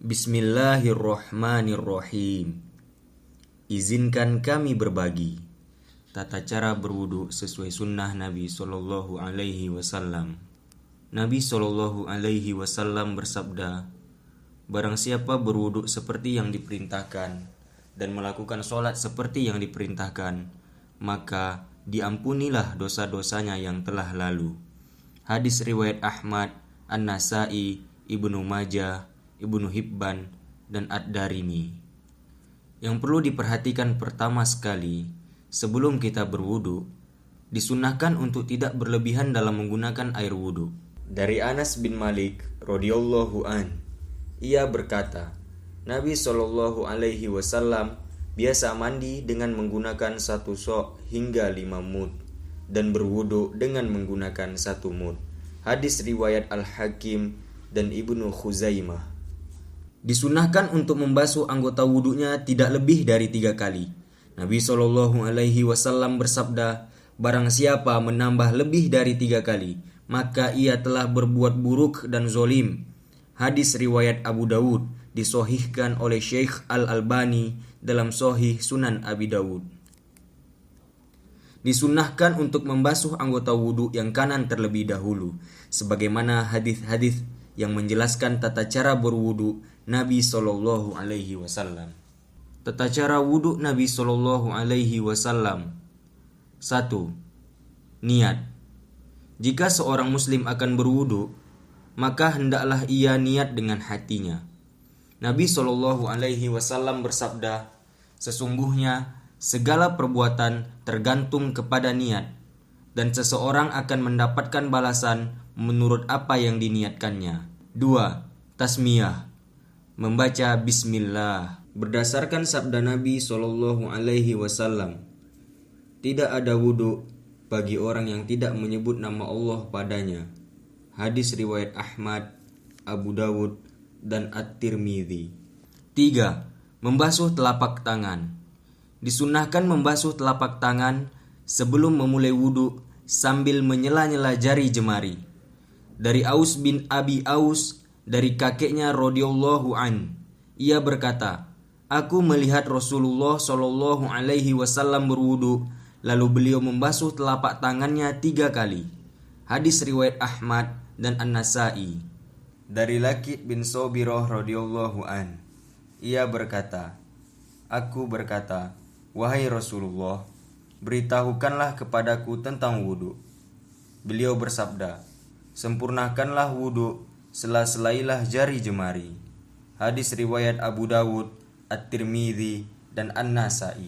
Bismillahirrohmanirrohim. Izinkan kami berbagi tata cara berwudu sesuai sunnah Nabi Sallallahu Alaihi Wasallam. Nabi Sallallahu Alaihi Wasallam bersabda, barang siapa berwudu seperti yang diperintahkan dan melakukan sholat seperti yang diperintahkan, maka diampunilah dosa-dosanya yang telah lalu. Hadis riwayat Ahmad, An-Nasai, Ibnu Majah, Ibnu Hibban, dan Ad-Darimi. Yang perlu diperhatikan pertama sekali, sebelum kita berwudu, disunnahkan untuk tidak berlebihan dalam menggunakan air wudu. Dari Anas bin Malik radhiyallahu an, ia berkata, Nabi Shallallahu Alaihi Wasallam biasa mandi dengan menggunakan 1 sok hingga 5 mud dan berwudu dengan menggunakan 1 mud. Hadis riwayat Al-Hakim dan Ibnu Khuzaimah. Disunahkan untuk membasuh anggota wudunya tidak lebih dari 3 kali. Nabi Shallallahu Alaihi Wasallam bersabda, barang siapa menambah lebih dari 3 kali, maka ia telah berbuat buruk dan zolim. Hadis riwayat Abu Dawud, disohihkan oleh Syekh Al-Albani dalam Sohih Sunan Abi Dawud. Disunahkan untuk membasuh anggota wudu yang kanan terlebih dahulu, sebagaimana hadis-hadis yang menjelaskan tata cara berwudu Nabi Sallallahu Alaihi Wasallam. Tata cara wudu Nabi Sallallahu Alaihi Wasallam. 1. Niat. Jika seorang muslim akan berwudu, maka hendaklah ia niat dengan hatinya. Nabi Sallallahu Alaihi Wasallam bersabda, sesungguhnya segala perbuatan tergantung kepada niat, dan seseorang akan mendapatkan balasan menurut apa yang diniatkannya. 2. Tasmiyah. Membaca bismillah. Berdasarkan sabda Nabi Shallallahu Alaihi Wasallam, tidak ada wudu bagi orang yang tidak menyebut nama Allah padanya. Hadis riwayat Ahmad, Abu Dawud, dan At-Tirmidzi. 3. Membasuh telapak tangan. Disunahkan membasuh telapak tangan sebelum memulai wudu sambil menyela-nyela jari jemari. Dari Aus bin Abi Aus, dari kakeknya radhiyallahu an, ia berkata, aku melihat Rasulullah Shallallahu Alaihi Wasallam berwudu, lalu beliau membasuh telapak tangannya 3 kali. Hadis riwayat Ahmad dan An-Nasai. Dari Lakid bin Sobirah radhiyallahu an, ia berkata, aku berkata, wahai Rasulullah, beritahukanlah kepadaku tentang wudu. Beliau bersabda, sempurnakanlah wudu, sela-selailah jari jemari. Hadis riwayat Abu Dawud, At-Tirmidzi, dan An-Nasai.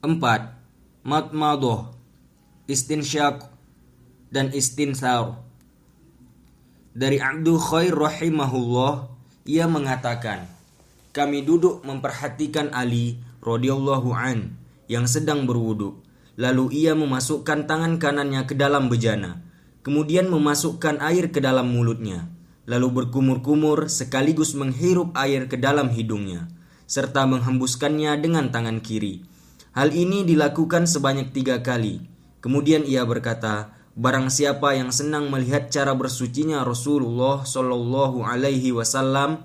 Empat, madmadoh, istinsyak, dan istinsar. Dari Abdul Khair rahimahullah, ia mengatakan, kami duduk memperhatikan Ali radhiyallahu an yang sedang berwudu. Lalu ia memasukkan tangan kanannya ke dalam bejana, kemudian memasukkan air ke dalam mulutnya, lalu berkumur-kumur sekaligus menghirup air ke dalam hidungnya, serta menghembuskannya dengan tangan kiri. Hal ini dilakukan sebanyak 3 kali. Kemudian ia berkata, barang siapa yang senang melihat cara bersucinya Rasulullah Shallallahu Alaihi Wasallam,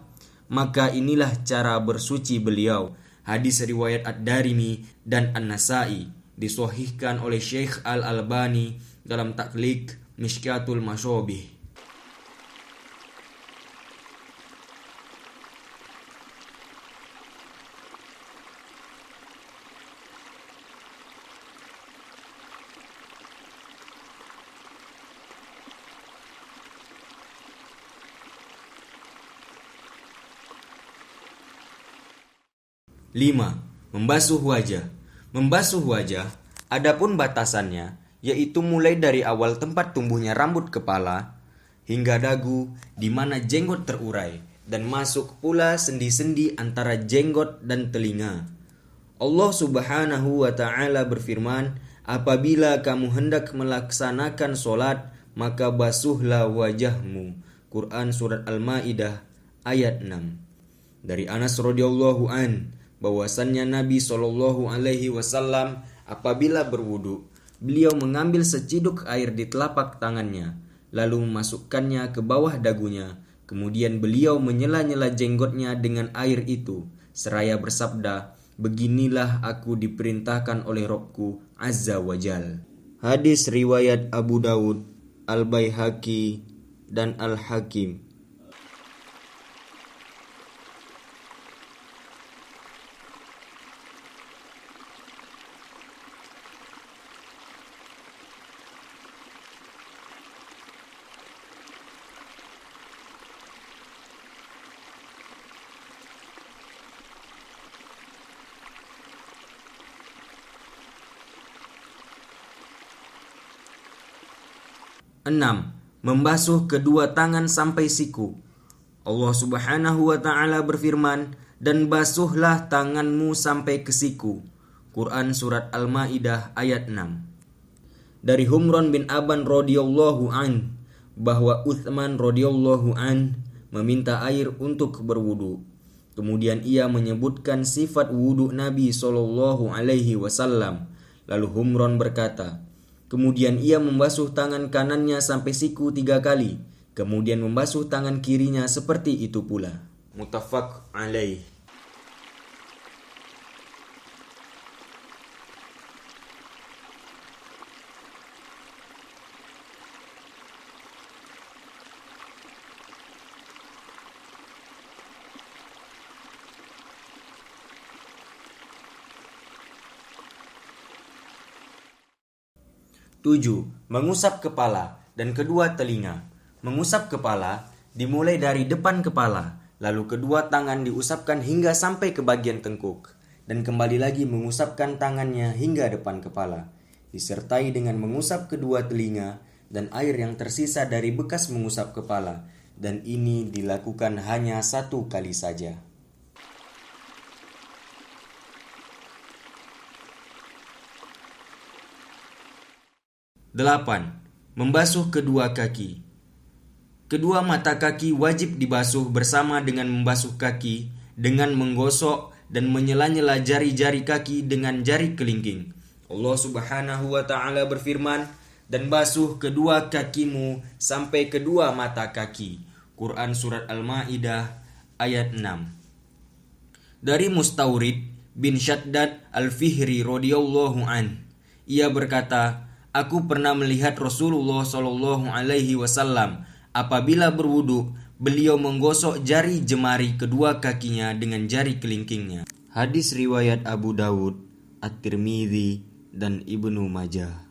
maka inilah cara bersuci beliau. Hadis riwayat Ad-Darimi dan An-Nasai, disohihkan oleh Syekh Al-Albani dalam Takhliq Mishkatul Masyabih. Lima, membasuh wajah. Membasuh wajah, adapun batasannya, yaitu mulai dari awal tempat tumbuhnya rambut kepala hingga dagu di mana jenggot terurai, dan masuk pula sendi-sendi antara jenggot dan telinga. Allah Subhanahu wa Ta'ala berfirman, apabila kamu hendak melaksanakan solat, maka basuhlah wajahmu, Quran Surat Al-Ma'idah ayat 6. Dari Anas radhiyallahu an bahwasannya Nabi SAW apabila berwudu, beliau mengambil seciduk air di telapak tangannya, lalu memasukkannya ke bawah dagunya. Kemudian beliau menyela-nyela jenggotnya dengan air itu, seraya bersabda, "Beginilah aku diperintahkan oleh Rabbku Azza wa Jal." Hadis riwayat Abu Dawud, Al-Baihaqi, dan Al-Hakim. Enam, membasuh kedua tangan sampai siku. Allah Subhanahu wa ta'ala berfirman, "Dan basuhlah tanganmu sampai ke siku." Quran Surat Al-Ma'idah ayat 6. Dari Humran bin Aban radhiyallahu an bahwa Utsman radhiyallahu an meminta air untuk berwudu. Kemudian ia menyebutkan sifat wudu Nabi SAW. Lalu Humran berkata, kemudian ia membasuh tangan kanannya sampai siku 3 kali. Kemudian membasuh tangan kirinya seperti itu pula. Muttafaq alaih. Tujuh, mengusap kepala dan kedua telinga. Mengusap kepala dimulai dari depan kepala, lalu kedua tangan diusapkan hingga sampai ke bagian tengkuk, dan kembali lagi mengusapkan tangannya hingga depan kepala, disertai dengan mengusap kedua telinga dan air yang tersisa dari bekas mengusap kepala, dan ini dilakukan hanya 1 kali saja. 8. Membasuh kedua kaki. Kedua mata kaki wajib dibasuh bersama dengan membasuh kaki dengan menggosok dan menyela-nyela jari-jari kaki dengan jari kelingking. Allah Subhanahu wa ta'ala berfirman, "Dan basuh kedua kakimu sampai kedua mata kaki." Quran Surat Al-Ma'idah ayat 6. Dari Mustawrid bin Shaddad Al-Fihri radhiyallahu an, ia berkata, "Aku pernah melihat Rasulullah SAW apabila berwudu, beliau menggosok jari jemari kedua kakinya dengan jari kelingkingnya." Hadis riwayat Abu Dawud, At-Tirmidzi, dan Ibnu Majah.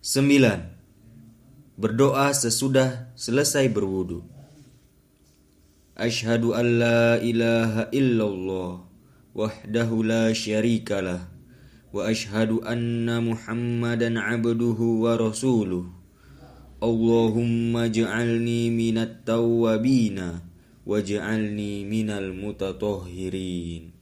Sembilan, berdoa sesudah selesai berwudu. Asyhadu an la ilaha illallah wahdahu la syarikalah wa asyhadu anna Muhammadan abduhu wa rasuluh. Allahumma ja'alni minat tawwabina waj'alni minal mutatahhirin.